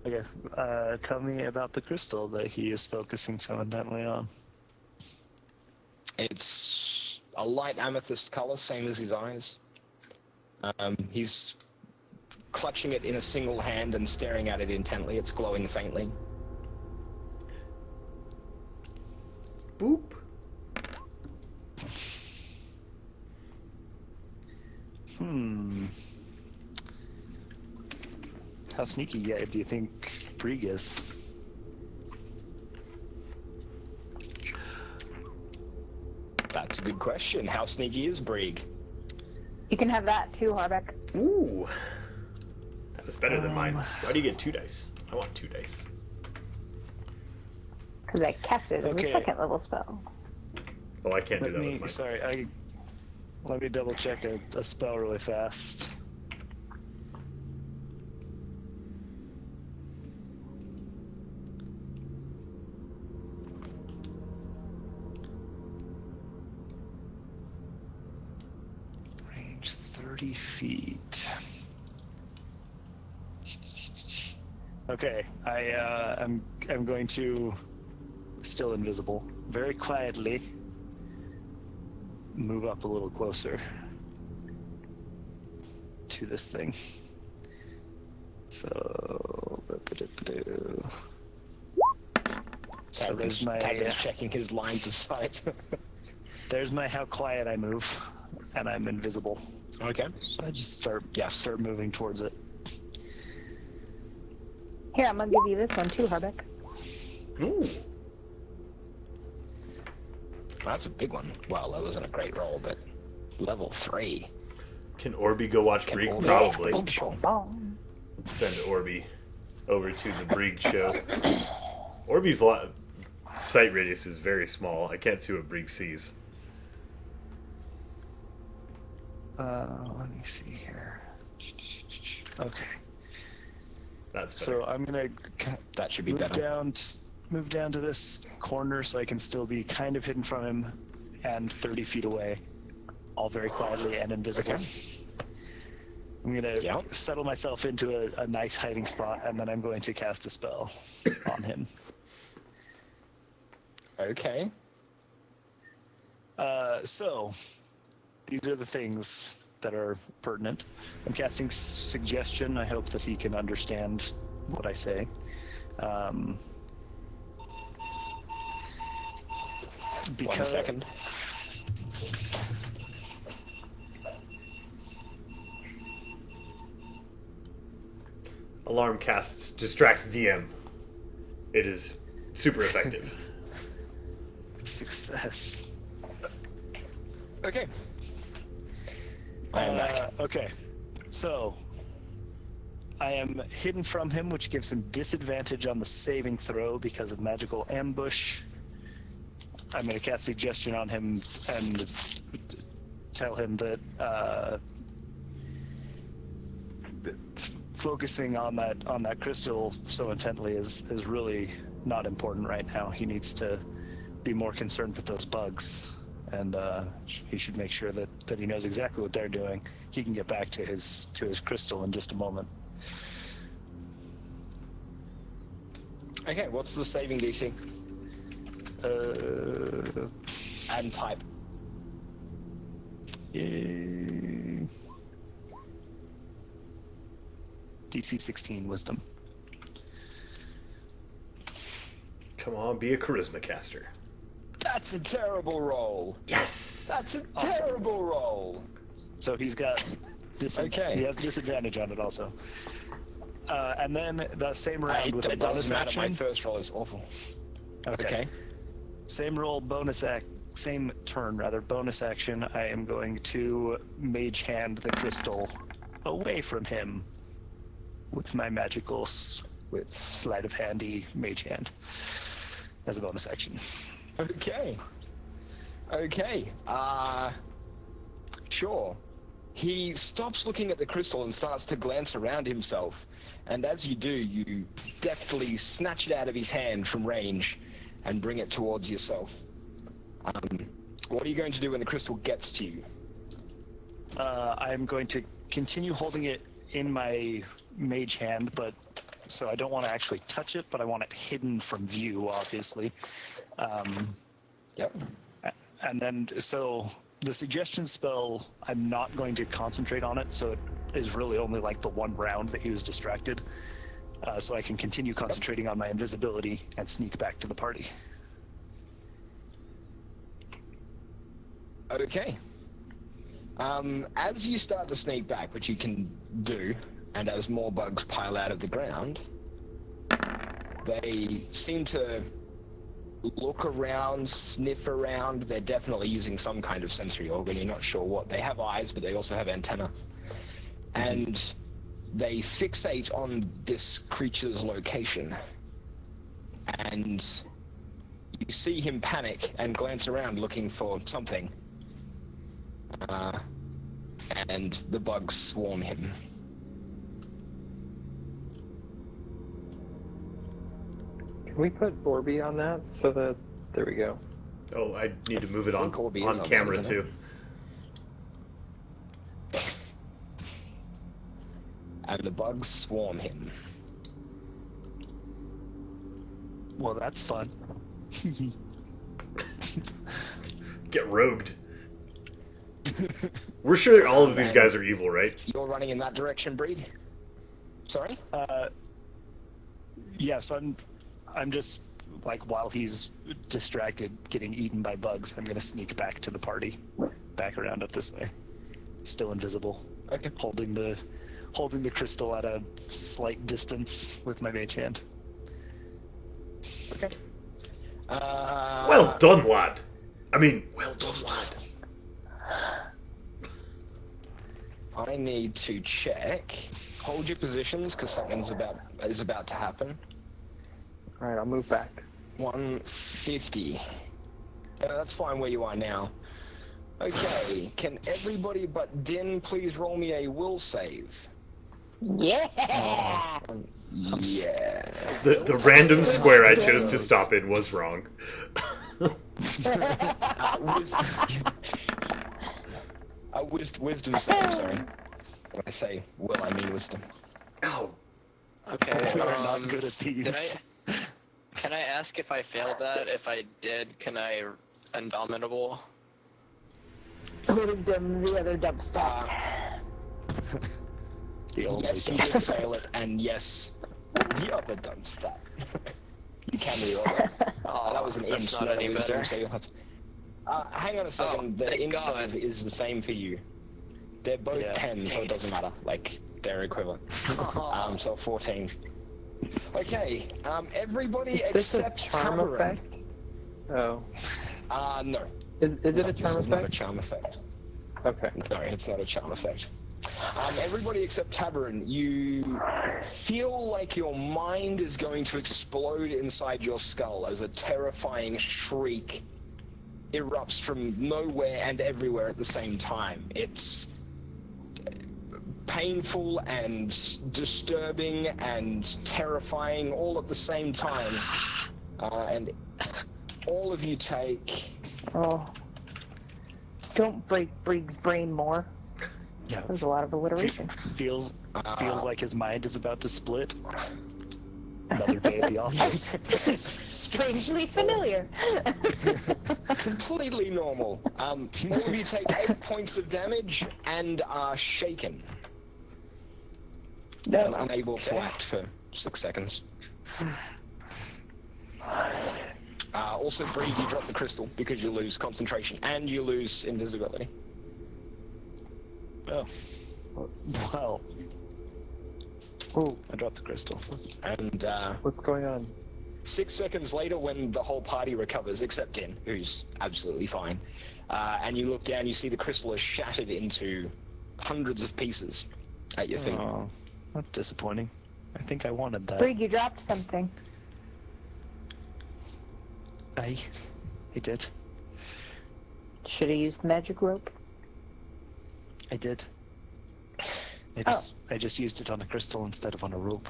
Okay, tell me about the crystal that he is focusing so intently on. It's a light amethyst color, same as his eyes. He's clutching it in a single hand and staring at it intently. It's glowing faintly. Boop. How sneaky do you think Brig is? That's a good question. How sneaky is Brig? You can have that too, Harbeck. Ooh. That was better than mine. Why do you get 2 dice? I want 2 dice. Because I cast it as a Okay. second level spell. Oh, I can't do that with mine. Sorry, let me double check a spell really fast. Range 30 feet. Okay, I'm going to, still invisible, very quietly move up a little closer to this thing. So there's my Tavin's checking his lines of sight. there's my how quiet I move, and I'm invisible. Okay. So I just start moving towards it. Here, I'm gonna give you this one too, Harbeck. Ooh. That's a big one. Well, that wasn't a great roll, but level 3. Can Orby go watch Brig? Orby- Probably. Big show. Boom. Send Orby over to the Brig show. Orby's sight radius is very small. I can't see what Brig sees. Let me see here. Okay. That's better. So I'm gonna That should be move better. move down to this corner so I can still be kind of hidden from him and 30 feet away, all very quietly and invisible. Okay. I'm gonna Yeah. settle myself into a nice hiding spot, and then I'm going to cast a spell on him. Okay. So these are the things that are pertinent. I'm casting suggestion. I hope that he can understand what I say. Because 1 second. Alarm casts distract DM. It is super effective. success. Okay. I am back. Okay, so I am hidden from him, which gives him disadvantage on the saving throw because of magical ambush. I'm going to cast suggestion on him and tell him that focusing on that crystal so intently is really not important right now. He needs to be more concerned with those bugs, and he should make sure that he knows exactly what they're doing. He can get back to his crystal in just a moment. Okay, what's the saving DC? And type. DC 16 wisdom. Come on, be a charisma caster. That's a terrible roll. Yes. That's a terrible roll. So he's got Okay. he has disadvantage on it also. And then that same round with a It bonus doesn't matter. My action. first roll is awful. Okay. Same roll, same turn rather, bonus action. I am going to mage hand the crystal away from him with my magical with sleight of handy mage hand as a bonus action. Okay. Sure. He stops looking at the crystal and starts to glance around himself. And as you do, you deftly snatch it out of his hand from range and bring it towards yourself. What are you going to do when the crystal gets to you? I'm going to continue holding it in my mage hand, but so I don't want to actually touch it, but I want it hidden from view, obviously. Yep. And then, so the suggestion spell, I'm not going to concentrate on it, so it is really only like the one round that he was distracted. So I can continue concentrating on my invisibility and sneak back to the party. Okay. As you start to sneak back, which you can do, and as more bugs pile out of the ground, they seem to look around, sniff around. They're definitely using some kind of sensory organ. You're not sure what. They have eyes, but they also have antenna. And they fixate on this creature's location. And you see him panic and glance around looking for something. And the bugs swarm him. Can we put Orby on that so that... There we go. Oh, I need to move it on think Orby is on camera there, isn't too. And the bugs swarm him. Well, that's fun. Get rogued. We're sure all of these guys are evil, right? You're running in that direction, Breed? Sorry? Yeah, so I'm just, like, while he's distracted, getting eaten by bugs, I'm going to sneak back to the party, back around it this way. Still invisible. Okay. Holding the crystal at a slight distance with my mage hand. Okay. Well done, lad. Well done, lad. I need to check. Hold your positions, because something's about to happen. Alright, I'll move back. 150. That's fine where you are now. Okay, can everybody but Din please roll me a will save? Yeah. Yeah. The random square I chose to stop in was wrong. Wisdom save, sorry. When I say will, I mean wisdom. Ow. Okay. We are not good at these. Can I ask if I failed that? If I did, can I Indomitable? Wisdom, the other dump stat. The only Yes, you did fail it, and yes, the other dumb stat. You can reroll it. That was an That's int, not not any a wisdom, better. so you'll have to... hang on a second, the thank int God. save is the same for you. They're both Yeah. 10, so Dang it doesn't matter. Like, they're equivalent. So 14. Okay, everybody Is this a except charm Tamarin. effect? Oh. No. Is it No, a this charm is not a effect? charm effect. Okay. No, it's not a charm effect. Everybody except Tabarin, you feel like your mind is going to explode inside your skull as a terrifying shriek erupts from nowhere and everywhere at the same time. It's painful and disturbing and terrifying all at the same time. And all of you take... Oh. Don't break Briggs' brain more. Yeah. There's a lot of alliteration. Feels like his mind is about to split. Another day at the office. This is strangely familiar. Completely normal. All of you take 8 points of damage and are shaken. And unable to act for 6 seconds. Also, Breed, you drop the crystal because you lose concentration and you lose invisibility. Oh. Well. Oh, I dropped the crystal. And what's going on? 6 seconds later, when the whole party recovers, except Tin, who's absolutely fine, and you look down, you see the crystal is shattered into hundreds of pieces at your feet. Oh, that's disappointing. I think I wanted that. Brig, you dropped something. I did. Should have used magic rope. I did. I just used it on a crystal instead of on a rope.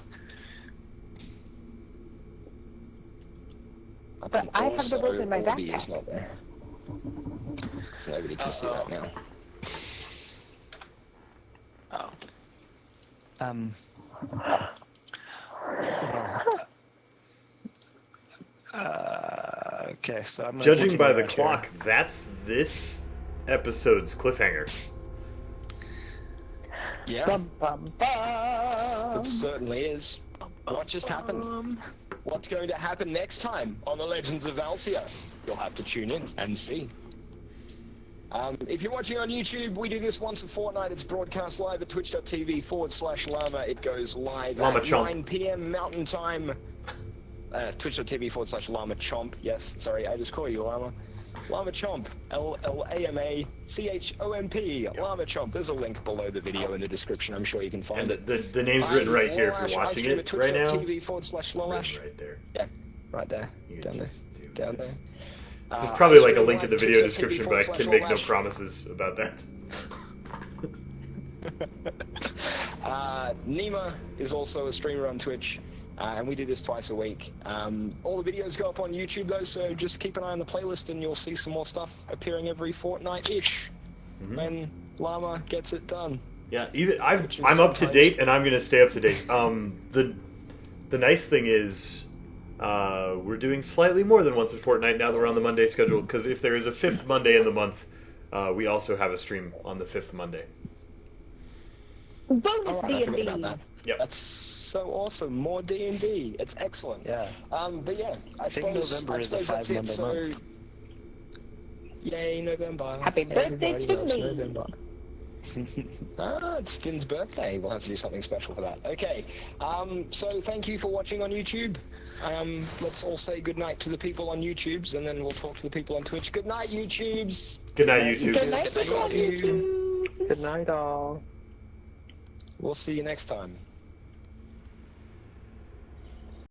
But I have the rope in my Orby backpack. is not there. Because nobody can see that now. Oh. Okay, so I'm gonna Judging by the continue on clock, that's this episode's cliffhanger. Yeah, Bum, bum, bum. it certainly is. What just happened? What's going to happen next time on the Legends of Valcia? You'll have to tune in and see. If you're watching on YouTube, we do this once a fortnight. It's broadcast live at twitch.tv/llama. It goes live Llama at Chomp. 9 p.m. Mountain Time. Twitch.tv/llama chomp. Yes, sorry, I just call you Llama. Llama Chomp. LLAMACHOMP. Llama Chomp. There's a link below the video in the description. I'm sure you can find And it. the name's written right here if Lolash. you're I watching stream it at right now. twitch.tv/Lolash. Right there. Yeah, right there. You can Down there. just do Down this. there. There's probably like a stream link in the live video twitch.tv description, but I can make no /Lolash. promises about that. Nima is also a streamer on Twitch, and we do this twice a week. All the videos go up on YouTube though, so just keep an eye on the playlist and you'll see some more stuff appearing every fortnight-ish when Llama gets it done. Yeah, Which is I'm up to sometimes- date, and I'm gonna stay up to date. The nice thing is, we're doing slightly more than once a fortnight now that we're on the Monday schedule. Because if there is a fifth Monday in the month, we also have a stream on the fifth Monday. Bonus Alright, I forgot D&D. about that. Yep. That's so awesome. More D&D. It's excellent. Yeah. But yeah, I think suppose November is a that's it. 5 Monday month. Yay, November. Happy birthday Everybody to loves me. November. It's Skin's birthday. We'll have to do something special for that. Okay. So thank you for watching on YouTube. Let's all say goodnight to the people on YouTubes, and then we'll talk to the people on Twitch. Good night, YouTubes. Good night, YouTube. Good night, Good night, YouTube. Good night, all. We'll see you next time.